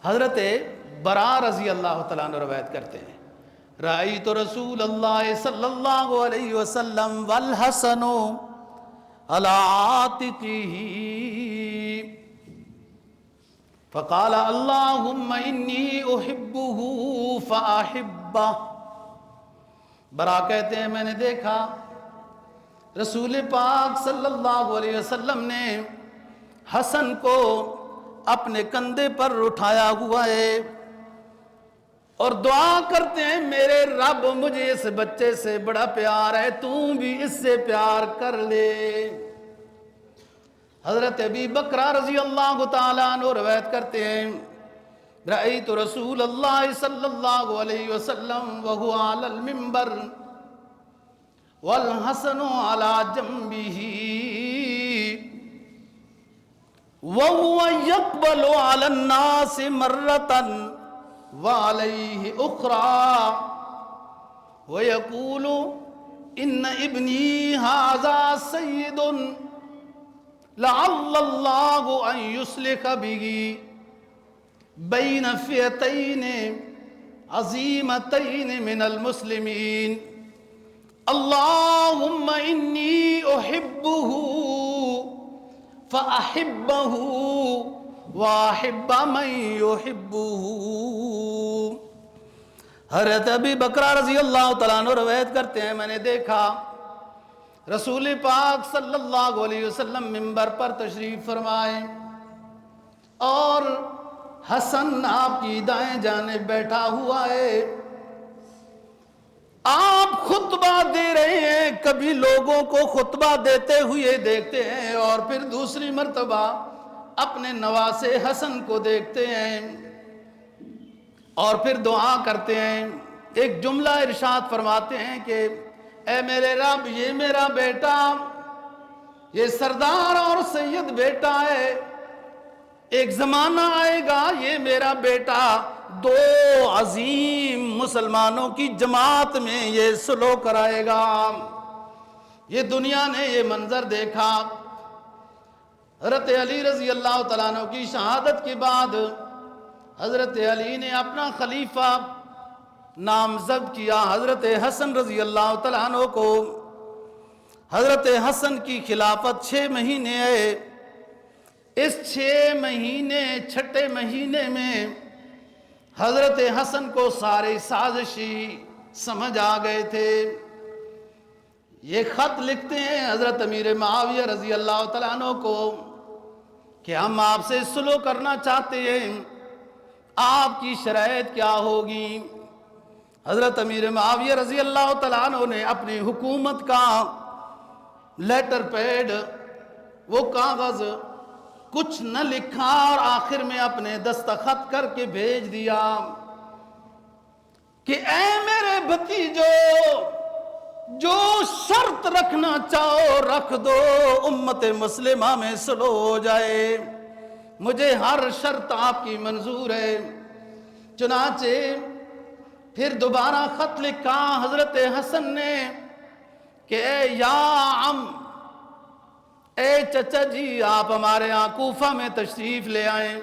حضرت برا رضی اللہ تعالیٰ عنہ روایت کرتے ہیں، رأیت رسول اللہ صلی اللہ علیہ وسلم والحسن علی عاتقہ فقال اللہم انی احبہ فاحبہ۔ برا کہتے ہیں میں نے دیکھا رسول پاک صلی اللہ علیہ وسلم نے حسن کو اپنے کندھے پر اٹھایا ہوا ہے اور دعا کرتے ہیں میرے رب مجھے اس بچے سے بڑا پیار ہے، تو بھی اس سے پیار کر لے۔ حضرت ابی بکر رضی اللہ تعالیٰ عنہ روایت کرتے ہیں، رأیت رسول اللہ صلی اللہ علیہ وسلم وہو علی المنبر والحسن علی جنبہ وَهُوَ يَقْبَلُ عَلَى النَّاسِ مَرَّةً وَعَلَيْهِ أُخْرَى وَيَقُولُ إِنَّ ابْنِي هَذَا سَيِّدٌ لَعَلَّ اللَّهُ أَن يُصْلِحَ بِهِ بَيْنَ فِئَتَيْنِ عَظِيمَتَيْنِ مِنَ الْمُسْلِمِينَ اللَّهُمَّ إِنِّي أُحِبُّهُ فَأَحِبَّهُ وَأَحِبَّ مَن يُحِبُّهُ۔ حضرت ابی بکر رضی اللہ تعالیٰ عنہ روایت کرتے ہیں میں نے دیکھا رسول پاک صلی اللہ علیہ وسلم منبر پر تشریف فرمائے اور حسن آپ کی دائیں جانب بیٹھا ہوا ہے، آپ خطبہ دے رہے ہیں، کبھی لوگوں کو خطبہ دیتے ہوئے دیکھتے ہیں اور پھر دوسری مرتبہ اپنے نواسے حسن کو دیکھتے ہیں اور پھر دعا کرتے ہیں۔ ایک جملہ ارشاد فرماتے ہیں کہ اے میرے رب یہ میرا بیٹا یہ سردار اور سید بیٹا ہے، ایک زمانہ آئے گا یہ میرا بیٹا دو عظیم مسلمانوں کی جماعت میں یہ صلح کرائے گا۔ یہ دنیا نے یہ منظر دیکھا۔ حضرت علی رضی اللہ تعالیٰ عنہ کی شہادت کے بعد حضرت علی نے اپنا خلیفہ نامزد کیا حضرت حسن رضی اللہ تعالیٰ عنہ کو۔ حضرت حسن کی خلافت 6 مہینے ہے، اس 6 مہینے چھٹے مہینے میں حضرت حسن کو سارے سازشی سمجھ آ گئے تھے۔ یہ خط لکھتے ہیں حضرت امیر معاویہ رضی اللہ تعالیٰ عنہ کو کہ ہم آپ سے صلح کرنا چاہتے ہیں، آپ کی شرائط کیا ہوگی؟ حضرت امیر معاویہ رضی اللہ تعالیٰ عنہ نے اپنی حکومت کا لیٹر پیڈ وہ کاغذ کچھ نہ لکھا اور آخر میں اپنے دستخط کر کے بھیج دیا کہ اے میرے بھتیجو جو شرط رکھنا چاہو رکھ دو، امت مسلمہ میں صلح ہو جائے، مجھے ہر شرط آپ کی منظور ہے۔ چنانچہ پھر دوبارہ خط لکھا حضرت حسن نے کہ اے یا عم، اے چچا جی آپ ہمارے یہاں کوفہ میں تشریف لے آئیں۔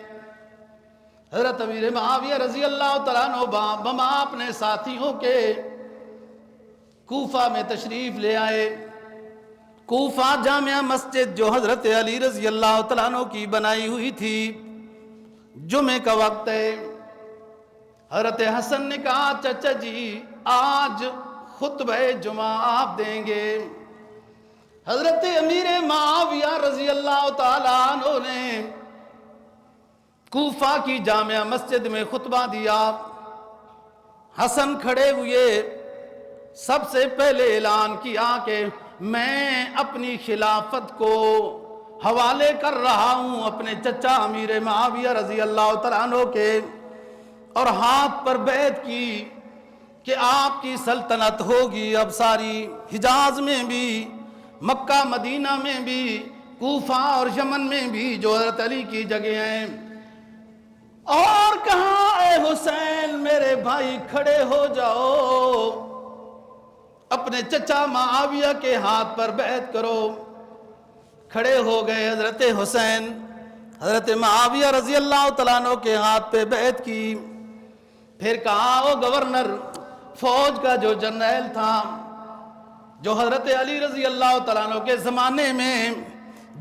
حضرت امیر معاویہ رضی اللہ تعالیٰ عنہ بما اپنے ساتھیوں کے کوفہ میں تشریف لے آئے۔ کوفہ جامعہ مسجد جو حضرت علی رضی اللہ تعالیٰ عنہ کی بنائی ہوئی تھی، جمعے کا وقت ہے۔ حضرت حسن نے کہا چچا جی آج خطبہ جمعہ آپ دیں گے۔ حضرت امیر معاویہ رضی اللہ تعالیٰ عنہ نے کوفہ کی جامعہ مسجد میں خطبہ دیا۔ حسن کھڑے ہوئے سب سے پہلے اعلان کیا کہ میں اپنی خلافت کو حوالے کر رہا ہوں اپنے چچا امیر معاویہ رضی اللہ تعالیٰ عنہ کے، اور ہاتھ پر بیعت کی کہ آپ کی سلطنت ہوگی اب ساری حجاز میں بھی، مکہ مدینہ میں بھی، کوفہ اور یمن میں بھی جو حضرت علی کی جگہ ہیں۔ اور کہا اے حسین میرے بھائی کھڑے ہو جاؤ، اپنے چچا معاویہ کے ہاتھ پر بیعت کرو۔ کھڑے ہو گئے حضرت حسین، حضرت معاویہ رضی اللہ تعالیٰ عنہ کے ہاتھ پہ بیعت کی. پھر کہا وہ گورنر فوج کا جو جرنیل تھا، جو حضرت علی رضی اللہ تعالیٰ عنہ کے زمانے میں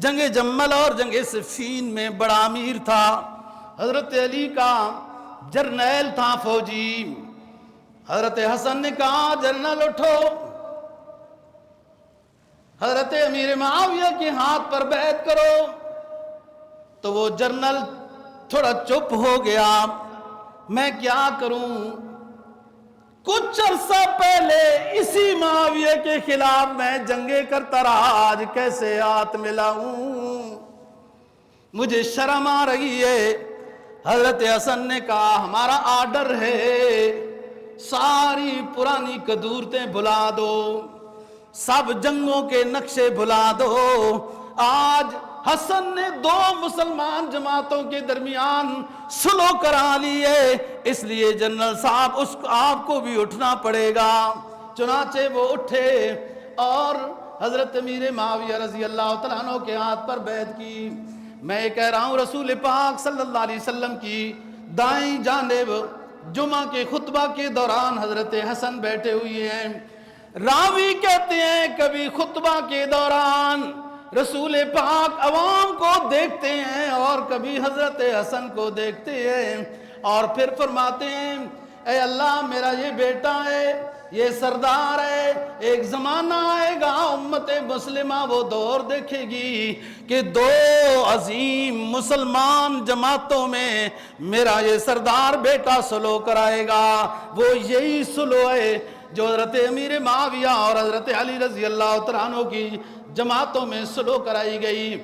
جنگ جمل اور جنگ صفین میں بڑا امیر تھا، حضرت علی کا جرنیل تھا فوجی. حضرت حسن نے کہا جرنیل اٹھو، حضرت امیر معاویہ کے ہاتھ پر بیعت کرو. تو وہ جرنیل تھوڑا چپ ہو گیا. میں کیا کروں؟ کچھ عرصہ پہلے اسی معاویہ کے خلاف میں جنگیں کرتا رہا، آج کیسے ہاتھ ملاؤں؟ مجھے شرم آ رہی ہے. حضرت حسن نے کہا ہمارا آرڈر ہے، ساری پرانی قدورتیں بھلا دو، سب جنگوں کے نقشے بھلا دو. آج حسن نے دو مسلمان جماعتوں کے درمیان صلح کرا لی ہے، اس لیے جنرل صاحب آپ کو بھی اٹھنا پڑے گا. چنانچہ وہ اٹھے اور حضرت امیر معاویہ رضی اللہ تعالیٰ عنہ کے ہاتھ پر بیعت کی. میں یہ کہہ رہا ہوں رسول پاک صلی اللہ علیہ وسلم کی دائیں جانب جمعہ کے خطبہ کے دوران حضرت حسن بیٹھے ہوئے ہیں. راوی کہتے ہیں کبھی خطبہ کے دوران رسول پاک عوام کو دیکھتے ہیں اور کبھی حضرت حسن کو دیکھتے ہیں اور پھر فرماتے ہیں اے اللہ میرا یہ بیٹا ہے، یہ سردار ہے، ایک زمانہ آئے گا امت مسلمہ وہ دور دیکھے گی کہ دو عظیم مسلمان جماعتوں میں میرا یہ سردار بیٹا صلح کرائے گا. وہ یہی صلح ہے جو حضرت امیر معاویہ اور حضرت علی رضی اللہ تعالیٰ عنہ کی جماعتوں میں صلح کرائی گئی.